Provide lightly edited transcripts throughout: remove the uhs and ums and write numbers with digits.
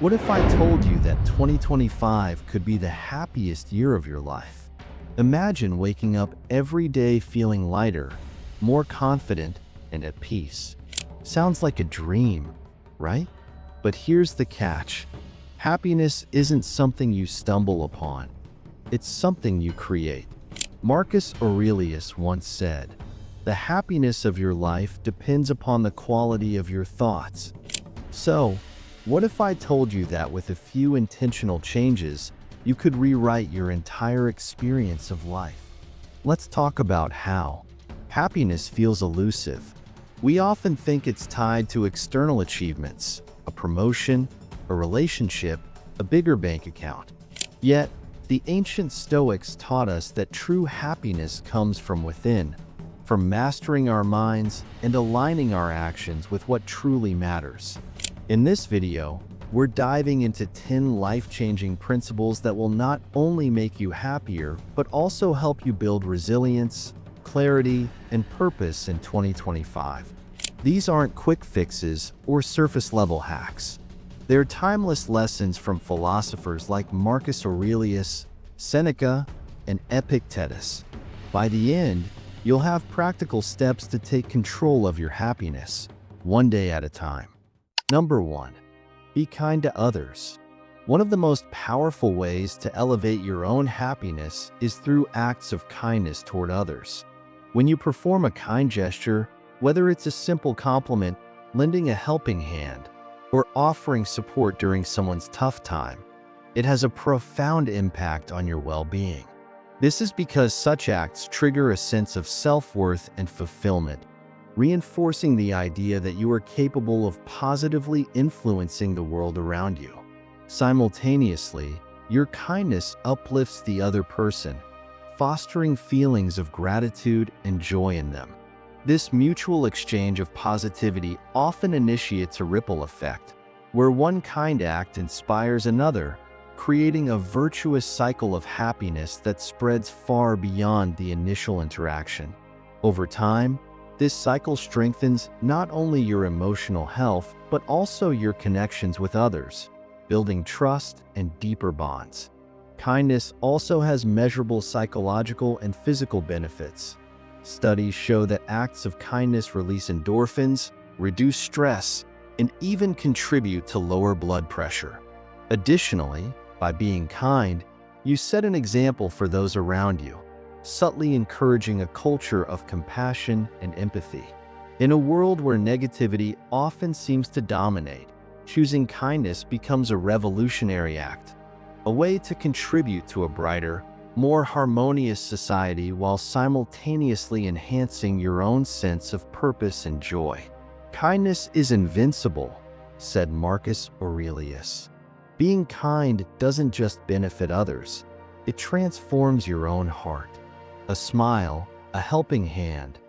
What if I told you that 2025 could be the happiest year of your life? Imagine waking up every day feeling lighter, more confident, and at peace. Sounds like a dream, right? But here's the catch. Happiness isn't something you stumble upon. It's something you create. Marcus Aurelius once said, "The happiness of your life depends upon the quality of your thoughts." So, what if I told you that with a few intentional changes, you could rewrite your entire experience of life? Let's talk about how. Happiness feels elusive. We often think it's tied to external achievements, a promotion, a relationship, a bigger bank account. Yet, the ancient Stoics taught us that true happiness comes from within, from mastering our minds and aligning our actions with what truly matters. In this video, we're diving into 10 life-changing principles that will not only make you happier, but also help you build resilience, clarity, and purpose in 2025. These aren't quick fixes or surface-level hacks. They're timeless lessons from philosophers like Marcus Aurelius, Seneca, and Epictetus. By the end, you'll have practical steps to take control of your happiness, one day at a time. Number 1. Be kind to others. One of the most powerful ways to elevate your own happiness is through acts of kindness toward others. When you perform a kind gesture, whether it's a simple compliment, lending a helping hand, or offering support during someone's tough time, it has a profound impact on your well-being. This is because such acts trigger a sense of self-worth and fulfillment, reinforcing the idea that you are capable of positively influencing the world around you. Simultaneously, your kindness uplifts the other person, fostering feelings of gratitude and joy in them. This mutual exchange of positivity often initiates a ripple effect, where one kind act inspires another, creating a virtuous cycle of happiness that spreads far beyond the initial interaction. Over time, this cycle strengthens not only your emotional health, but also your connections with others, building trust and deeper bonds. Kindness also has measurable psychological and physical benefits. Studies show that acts of kindness release endorphins, reduce stress, and even contribute to lower blood pressure. Additionally, by being kind, you set an example for those around you, subtly encouraging a culture of compassion and empathy. In a world where negativity often seems to dominate, choosing kindness becomes a revolutionary act, a way to contribute to a brighter, more harmonious society while simultaneously enhancing your own sense of purpose and joy. Kindness is invincible, said Marcus Aurelius. Being kind doesn't just benefit others, it transforms your own heart. A smile, a helping hand,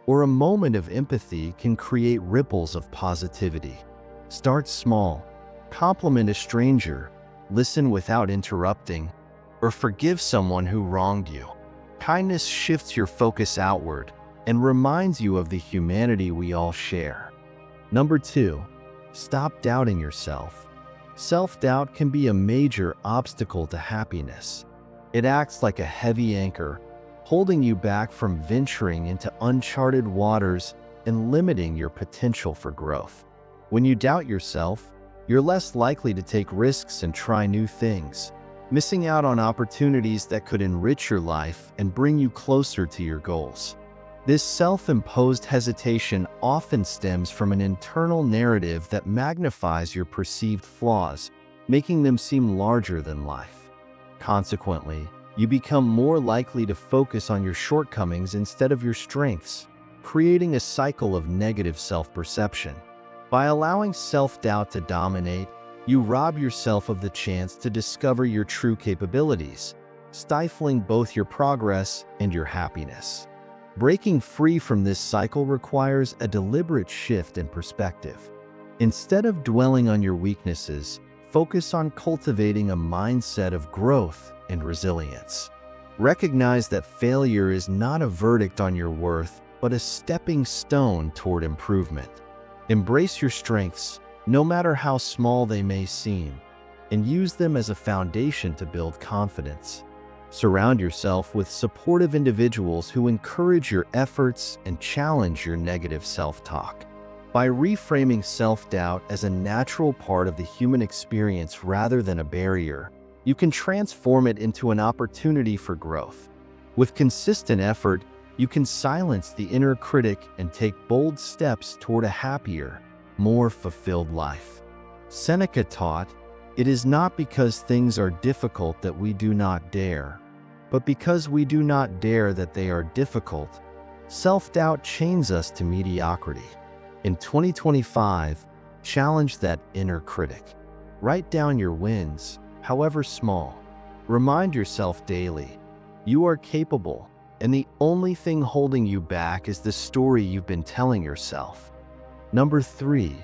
or a moment of empathy can create ripples of positivity. Start small, compliment a stranger, listen without interrupting, or forgive someone who wronged you. Kindness shifts your focus outward and reminds you of the humanity we all share. Number 2, stop doubting yourself. Self-doubt can be a major obstacle to happiness. It acts like a heavy anchor, holding you back from venturing into uncharted waters and limiting your potential for growth. When you doubt yourself, you're less likely to take risks and try new things, missing out on opportunities that could enrich your life and bring you closer to your goals. This self-imposed hesitation often stems from an internal narrative that magnifies your perceived flaws, making them seem larger than life. Consequently, you become more likely to focus on your shortcomings instead of your strengths, creating a cycle of negative self-perception. By allowing self-doubt to dominate, you rob yourself of the chance to discover your true capabilities, stifling both your progress and your happiness. Breaking free from this cycle requires a deliberate shift in perspective. Instead of dwelling on your weaknesses, focus on cultivating a mindset of growth and resilience. Recognize that failure is not a verdict on your worth, but a stepping stone toward improvement. Embrace your strengths, no matter how small they may seem, and use them as a foundation to build confidence. Surround yourself with supportive individuals who encourage your efforts and challenge your negative self-talk. By reframing self-doubt as a natural part of the human experience rather than a barrier, you can transform it into an opportunity for growth. With consistent effort, you can silence the inner critic and take bold steps toward a happier, more fulfilled life. Seneca taught, "It is not because things are difficult that we do not dare, but because we do not dare that they are difficult." Self-doubt chains us to mediocrity. In 2025, challenge that inner critic. Write down your wins, however small. Remind yourself daily, you are capable, and the only thing holding you back is the story you've been telling yourself. Number 3,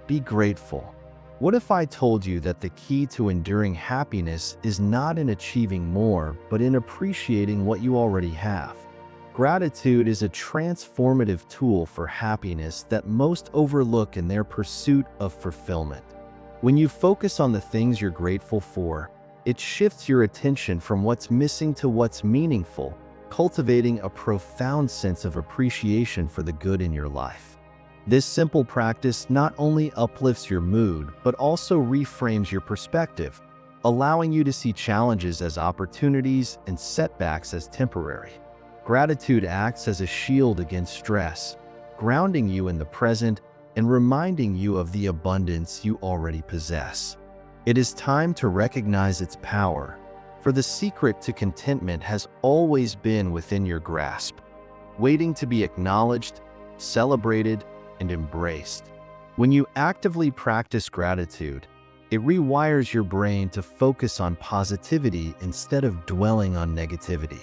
be grateful. What if I told you that the key to enduring happiness is not in achieving more, but in appreciating what you already have? Gratitude is a transformative tool for happiness that most overlook in their pursuit of fulfillment. When you focus on the things you're grateful for, it shifts your attention from what's missing to what's meaningful, cultivating a profound sense of appreciation for the good in your life. This simple practice not only uplifts your mood, but also reframes your perspective, allowing you to see challenges as opportunities and setbacks as temporary. Gratitude acts as a shield against stress, grounding you in the present and reminding you of the abundance you already possess. It is time to recognize its power, for the secret to contentment has always been within your grasp, waiting to be acknowledged, celebrated, and embraced. When you actively practice gratitude, it rewires your brain to focus on positivity instead of dwelling on negativity.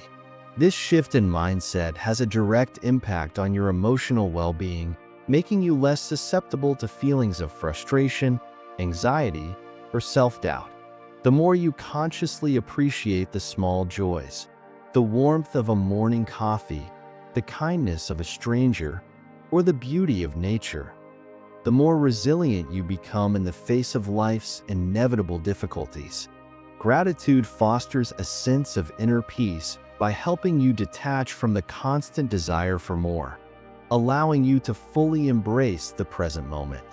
This shift in mindset has a direct impact on your emotional well-being, making you less susceptible to feelings of frustration, anxiety, or self-doubt. The more you consciously appreciate the small joys, the warmth of a morning coffee, the kindness of a stranger, or the beauty of nature, the more resilient you become in the face of life's inevitable difficulties. Gratitude fosters a sense of inner peace by helping you detach from the constant desire for more, allowing you to fully embrace the present moment.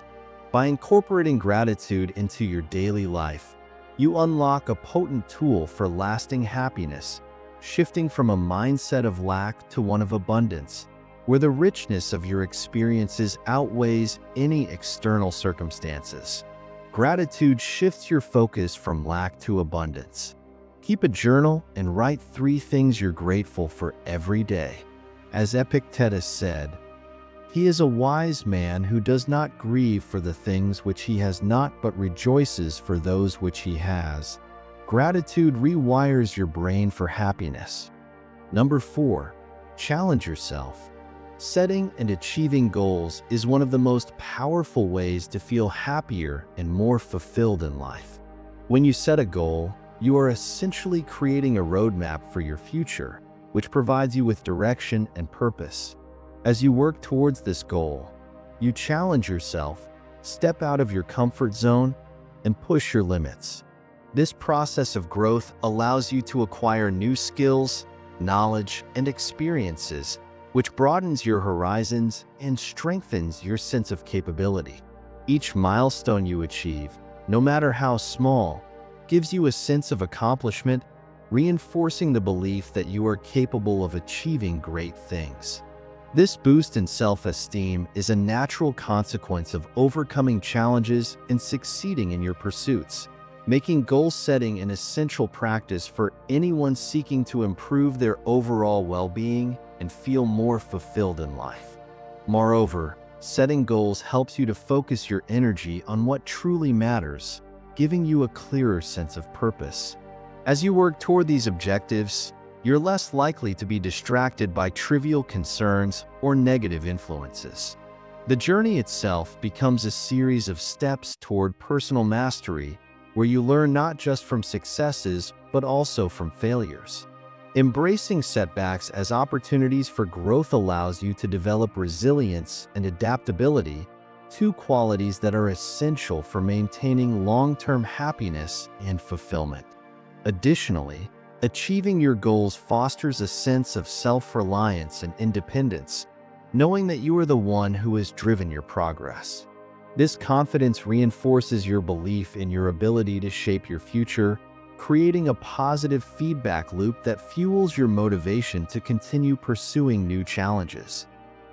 By incorporating gratitude into your daily life, you unlock a potent tool for lasting happiness, shifting from a mindset of lack to one of abundance, where the richness of your experiences outweighs any external circumstances. Gratitude shifts your focus from lack to abundance. Keep a journal and write 3 things you're grateful for every day. As Epictetus said, "He is a wise man who does not grieve for the things which he has not but rejoices for those which he has." Gratitude rewires your brain for happiness. Number 4, challenge yourself. Setting and achieving goals is one of the most powerful ways to feel happier and more fulfilled in life. When you set a goal, you are essentially creating a roadmap for your future, which provides you with direction and purpose. As you work towards this goal, you challenge yourself, step out of your comfort zone, and push your limits. This process of growth allows you to acquire new skills, knowledge, and experiences, which broadens your horizons and strengthens your sense of capability. Each milestone you achieve, no matter how small, gives you a sense of accomplishment, reinforcing the belief that you are capable of achieving great things. This boost in self-esteem is a natural consequence of overcoming challenges and succeeding in your pursuits, making goal setting an essential practice for anyone seeking to improve their overall well-being and feel more fulfilled in life. Moreover, setting goals helps you to focus your energy on what truly matters, giving you a clearer sense of purpose. As you work toward these objectives, you're less likely to be distracted by trivial concerns or negative influences. The journey itself becomes a series of steps toward personal mastery, where you learn not just from successes, but also from failures. Embracing setbacks as opportunities for growth allows you to develop resilience and adaptability, two qualities that are essential for maintaining long-term happiness and fulfillment. Additionally, achieving your goals fosters a sense of self-reliance and independence, knowing that you are the one who has driven your progress. This confidence reinforces your belief in your ability to shape your future, creating a positive feedback loop that fuels your motivation to continue pursuing new challenges.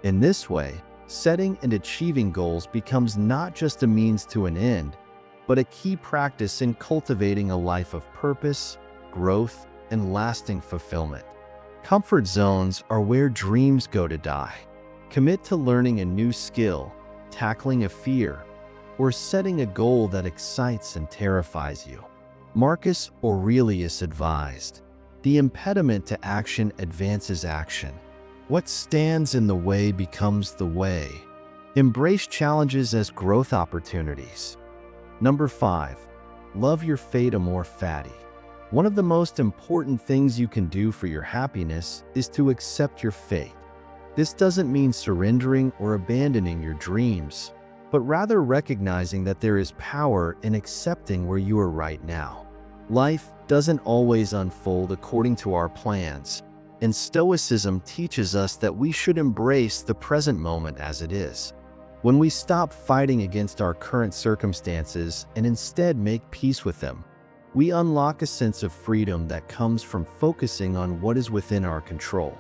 In this way, setting and achieving goals becomes not just a means to an end, but a key practice in cultivating a life of purpose, growth, and lasting fulfillment. Comfort zones are where dreams go to die. Commit to learning a new skill, tackling a fear, or setting a goal that excites and terrifies you. Marcus Aurelius advised, "The impediment to action advances action. What stands in the way becomes the way." Embrace challenges as growth opportunities. Number 5. Love your fate amor fati. One of the most important things you can do for your happiness is to accept your fate. This doesn't mean surrendering or abandoning your dreams, but rather recognizing that there is power in accepting where you are right now. Life doesn't always unfold according to our plans, and Stoicism teaches us that we should embrace the present moment as it is. When we stop fighting against our current circumstances and instead make peace with them, we unlock a sense of freedom that comes from focusing on what is within our control.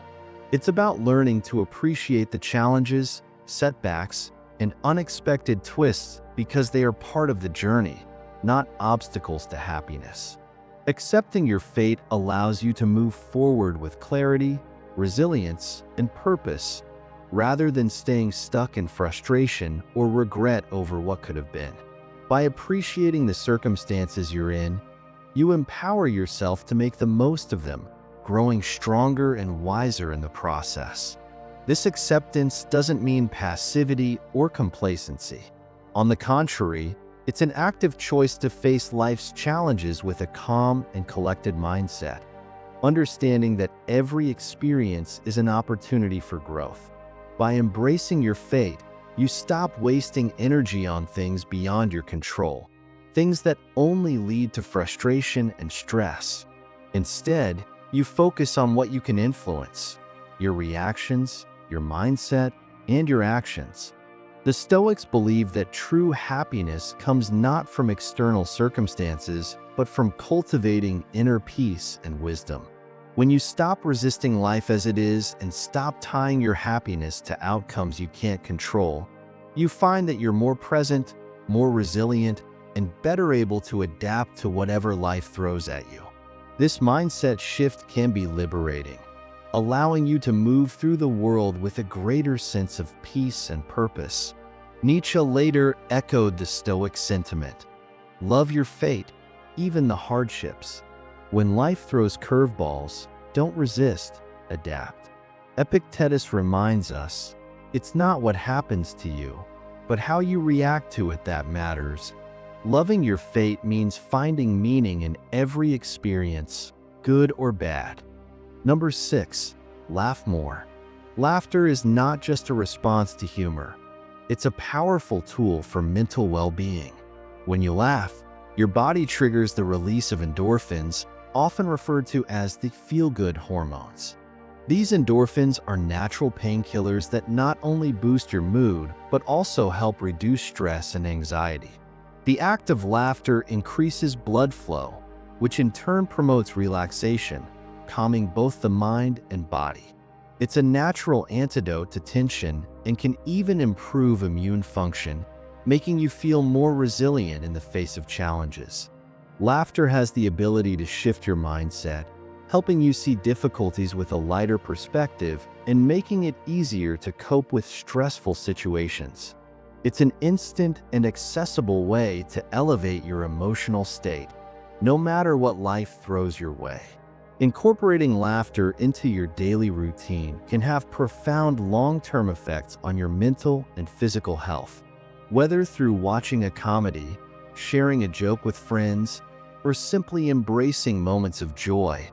It's about learning to appreciate the challenges, setbacks, and unexpected twists because they are part of the journey, not obstacles to happiness. Accepting your fate allows you to move forward with clarity, resilience, and purpose, rather than staying stuck in frustration or regret over what could have been. By appreciating the circumstances you're in, you empower yourself to make the most of them, growing stronger and wiser in the process. This acceptance doesn't mean passivity or complacency. On the contrary, it's an active choice to face life's challenges with a calm and collected mindset, understanding that every experience is an opportunity for growth. By embracing your fate, you stop wasting energy on things beyond your control, things that only lead to frustration and stress. Instead, you focus on what you can influence: your reactions, your mindset, and your actions. The Stoics believe that true happiness comes not from external circumstances, but from cultivating inner peace and wisdom. When you stop resisting life as it is and stop tying your happiness to outcomes you can't control, you find that you're more present, more resilient, and better able to adapt to whatever life throws at you. This mindset shift can be liberating, allowing you to move through the world with a greater sense of peace and purpose. Nietzsche later echoed the Stoic sentiment: "Love your fate, even the hardships. When life throws curveballs, don't resist, adapt." Epictetus reminds us, it's not what happens to you, but how you react to it that matters. Loving your fate means finding meaning in every experience, good or bad. Number 6, laugh more. Laughter is not just a response to humor. It's a powerful tool for mental well-being. When you laugh, your body triggers the release of endorphins, often referred to as the feel-good hormones. These endorphins are natural painkillers that not only boost your mood, but also help reduce stress and anxiety. The act of laughter increases blood flow, which in turn promotes relaxation, calming both the mind and body. It's a natural antidote to tension and can even improve immune function, making you feel more resilient in the face of challenges. Laughter has the ability to shift your mindset, helping you see difficulties with a lighter perspective and making it easier to cope with stressful situations. It's an instant and accessible way to elevate your emotional state, no matter what life throws your way. Incorporating laughter into your daily routine can have profound long-term effects on your mental and physical health. Whether through watching a comedy, sharing a joke with friends, or simply embracing moments of joy,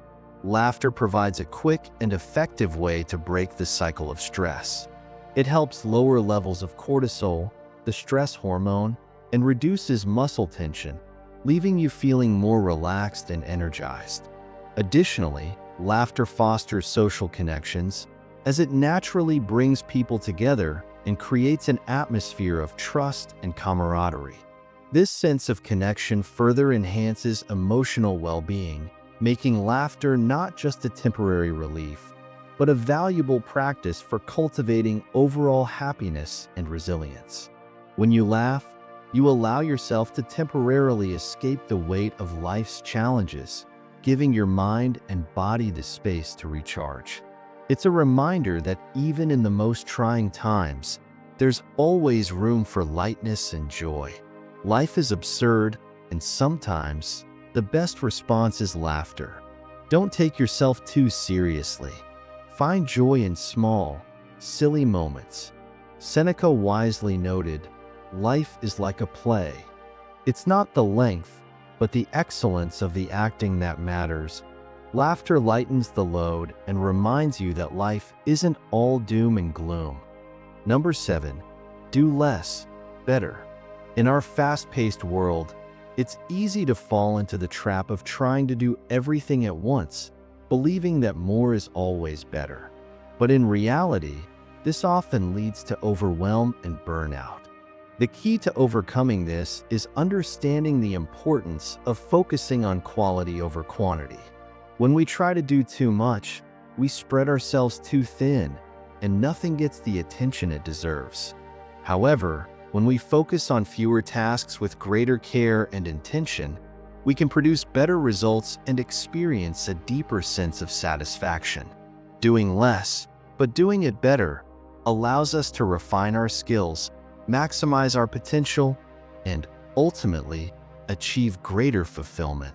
laughter provides a quick and effective way to break the cycle of stress. It helps lower levels of cortisol, the stress hormone, and reduces muscle tension, leaving you feeling more relaxed and energized. Additionally, laughter fosters social connections, as it naturally brings people together and creates an atmosphere of trust and camaraderie. This sense of connection further enhances emotional well-being, making laughter not just a temporary relief, but a valuable practice for cultivating overall happiness and resilience. When you laugh, you allow yourself to temporarily escape the weight of life's challenges, giving your mind and body the space to recharge. It's a reminder that even in the most trying times, there's always room for lightness and joy. Life is absurd, and sometimes the best response is laughter. Don't take yourself too seriously. Find joy in small, silly moments. Seneca wisely noted, "Life is like a play. It's not the length, but the excellence of the acting that matters." Laughter lightens the load and reminds you that life isn't all doom and gloom. Number 7. Do less, better. In our fast-paced world, it's easy to fall into the trap of trying to do everything at once, believing that more is always better. But in reality, this often leads to overwhelm and burnout. The key to overcoming this is understanding the importance of focusing on quality over quantity. When we try to do too much, we spread ourselves too thin, and nothing gets the attention it deserves. However, when we focus on fewer tasks with greater care and intention, we can produce better results and experience a deeper sense of satisfaction. Doing less, but doing it better, allows us to refine our skills, maximize our potential, and ultimately achieve greater fulfillment.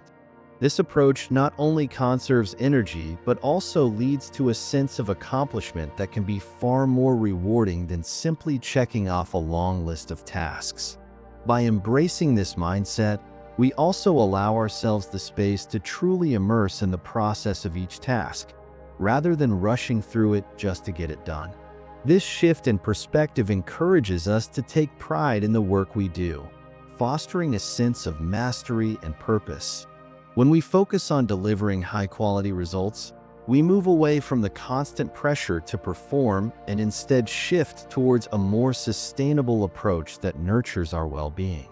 This approach not only conserves energy, but also leads to a sense of accomplishment that can be far more rewarding than simply checking off a long list of tasks. By embracing this mindset, we also allow ourselves the space to truly immerse in the process of each task, rather than rushing through it just to get it done. This shift in perspective encourages us to take pride in the work we do, fostering a sense of mastery and purpose. When we focus on delivering high-quality results, we move away from the constant pressure to perform and instead shift towards a more sustainable approach that nurtures our well-being.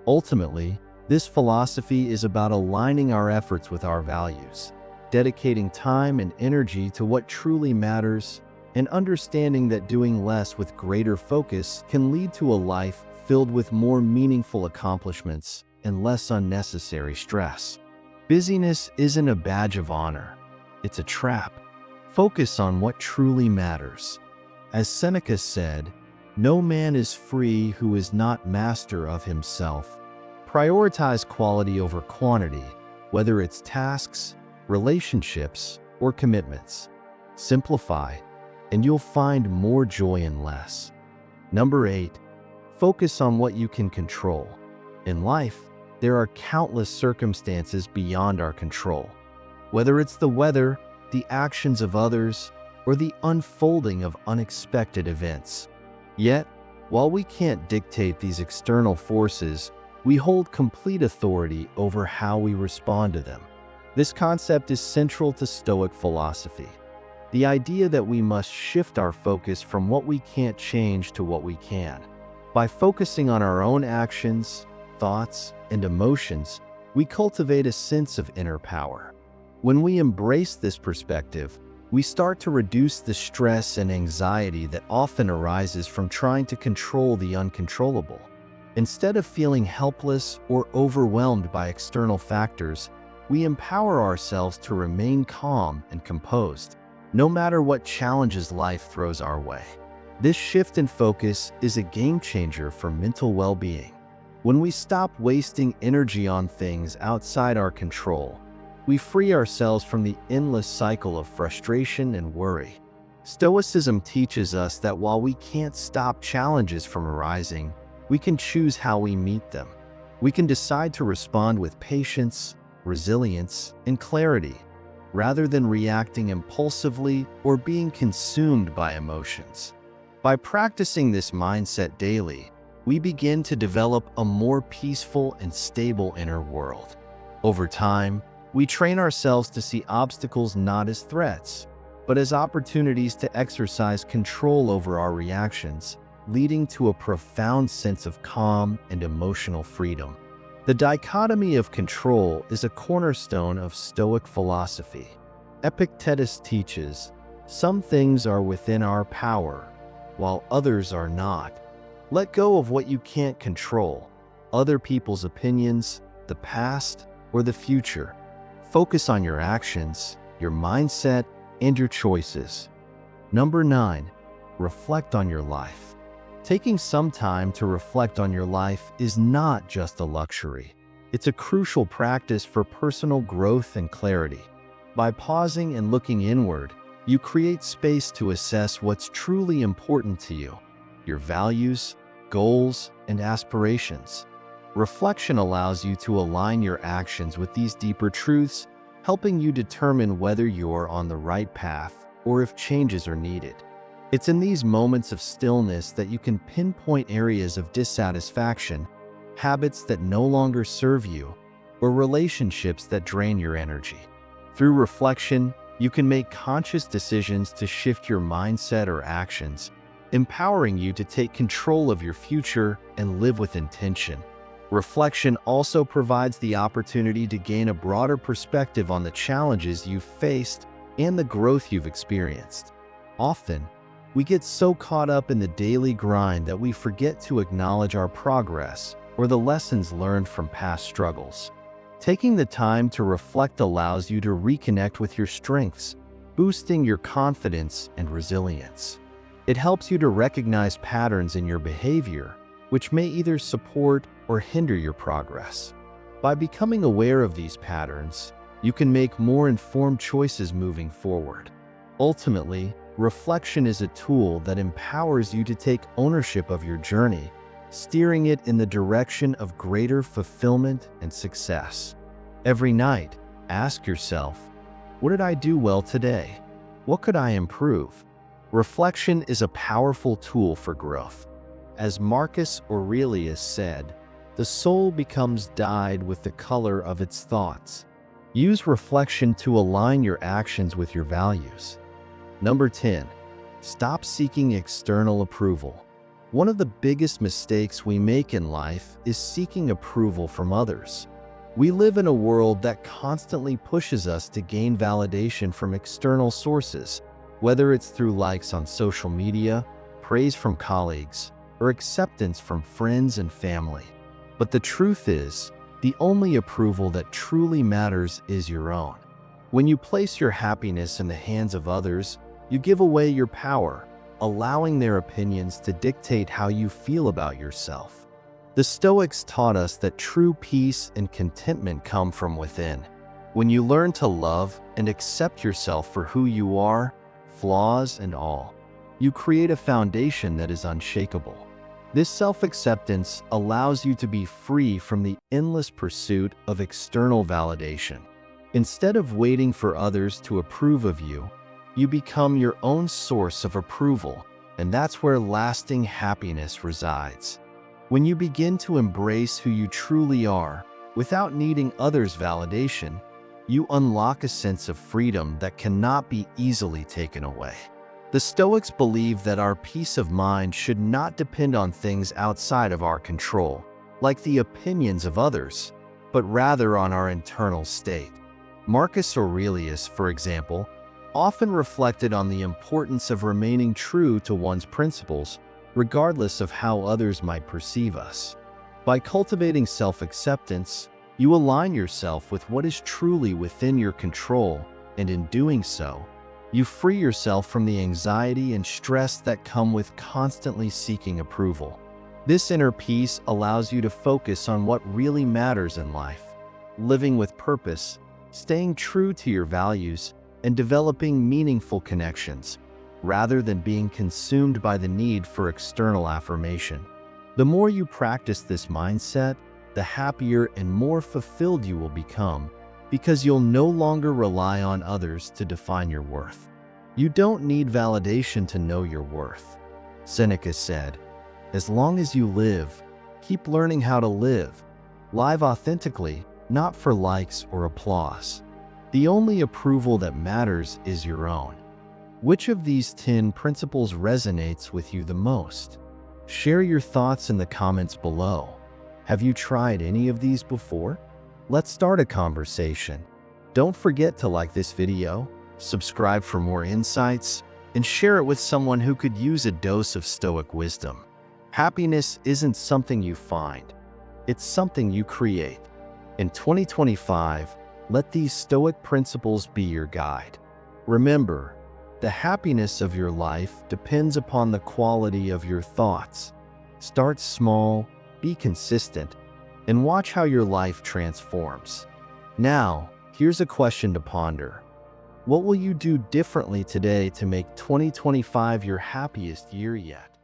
Ultimately, this philosophy is about aligning our efforts with our values, dedicating time and energy to what truly matters, and understanding that doing less with greater focus can lead to a life filled with more meaningful accomplishments and less unnecessary stress. Busyness isn't a badge of honor, it's a trap. Focus on what truly matters. As Seneca said, "No man is free who is not master of himself." Prioritize quality over quantity, whether it's tasks, relationships, or commitments. Simplify, and you'll find more joy in less. Number 8. Focus on what you can control. In life, there are countless circumstances beyond our control. Whether it's the weather, the actions of others, or the unfolding of unexpected events. Yet, while we can't dictate these external forces, we hold complete authority over how we respond to them. This concept is central to Stoic philosophy. The idea that we must shift our focus from what we can't change to what we can. By focusing on our own actions, thoughts, and emotions, we cultivate a sense of inner power. When we embrace this perspective, we start to reduce the stress and anxiety that often arises from trying to control the uncontrollable. Instead of feeling helpless or overwhelmed by external factors, we empower ourselves to remain calm and composed, no matter what challenges life throws our way. This shift in focus is a game changer for mental well-being. When we stop wasting energy on things outside our control, we free ourselves from the endless cycle of frustration and worry. Stoicism teaches us that while we can't stop challenges from arising, we can choose how we meet them. We can decide to respond with patience, resilience, and clarity, rather than reacting impulsively or being consumed by emotions. By practicing this mindset daily, we begin to develop a more peaceful and stable inner world. Over time, we train ourselves to see obstacles not as threats, but as opportunities to exercise control over our reactions, leading to a profound sense of calm and emotional freedom. The dichotomy of control is a cornerstone of Stoic philosophy. Epictetus teaches, "Some things are within our power, while others are not." Let go of what you can't control, other people's opinions, the past, or the future. Focus on your actions, your mindset, and your choices. Number 9, reflect on your life. Taking some time to reflect on your life is not just a luxury. It's a crucial practice for personal growth and clarity. By pausing and looking inward, you create space to assess what's truly important to you, your values, goals, and aspirations. Reflection allows you to align your actions with these deeper truths, helping you determine whether you're on the right path or if changes are needed. It's in these moments of stillness that you can pinpoint areas of dissatisfaction, habits that no longer serve you, or relationships that drain your energy. Through reflection, you can make conscious decisions to shift your mindset or actions, empowering you to take control of your future and live with intention. Reflection also provides the opportunity to gain a broader perspective on the challenges you've faced and the growth you've experienced. Often, we get so caught up in the daily grind that we forget to acknowledge our progress or the lessons learned from past struggles. Taking the time to reflect allows you to reconnect with your strengths, boosting your confidence and resilience. It helps you to recognize patterns in your behavior, which may either support or hinder your progress. By becoming aware of these patterns, you can make more informed choices moving forward. Ultimately, reflection is a tool that empowers you to take ownership of your journey, steering it in the direction of greater fulfillment and success. Every night, ask yourself, what did I do well today? What could I improve? Reflection is a powerful tool for growth. As Marcus Aurelius said, the soul becomes dyed with the color of its thoughts. Use reflection to align your actions with your values. Number 10, stop seeking external approval. One of the biggest mistakes we make in life is seeking approval from others. We live in a world that constantly pushes us to gain validation from external sources, whether it's through likes on social media, praise from colleagues, or acceptance from friends and family. But the truth is, the only approval that truly matters is your own. When you place your happiness in the hands of others, you give away your power, allowing their opinions to dictate how you feel about yourself. The Stoics taught us that true peace and contentment come from within. When you learn to love and accept yourself for who you are, flaws and all, you create a foundation that is unshakable. This self-acceptance allows you to be free from the endless pursuit of external validation. Instead of waiting for others to approve of you, you become your own source of approval, and that's where lasting happiness resides. When you begin to embrace who you truly are, without needing others' validation, you unlock a sense of freedom that cannot be easily taken away. The Stoics believe that our peace of mind should not depend on things outside of our control, like the opinions of others, but rather on our internal state. Marcus Aurelius, for example, often reflected on the importance of remaining true to one's principles, regardless of how others might perceive us. By cultivating self-acceptance, you align yourself with what is truly within your control, and in doing so, you free yourself from the anxiety and stress that come with constantly seeking approval. This inner peace allows you to focus on what really matters in life, living with purpose, staying true to your values, and developing meaningful connections, rather than being consumed by the need for external affirmation. The more you practice this mindset, the happier and more fulfilled you will become, because you'll no longer rely on others to define your worth. You don't need validation to know your worth. Seneca said, As long as you live, keep learning how to live. Live authentically, not for likes or applause. The only approval that matters is your own. Which of these 10 principles resonates with you the most? Share your thoughts in the comments below. Have you tried any of these before? Let's start a conversation. Don't forget to like this video, subscribe for more insights, and share it with someone who could use a dose of Stoic wisdom. Happiness isn't something you find, it's something you create. In 2025, let these Stoic principles be your guide. Remember, the happiness of your life depends upon the quality of your thoughts. Start small, be consistent, and watch how your life transforms. Now, here's a question to ponder. What will you do differently today to make 2025 your happiest year yet?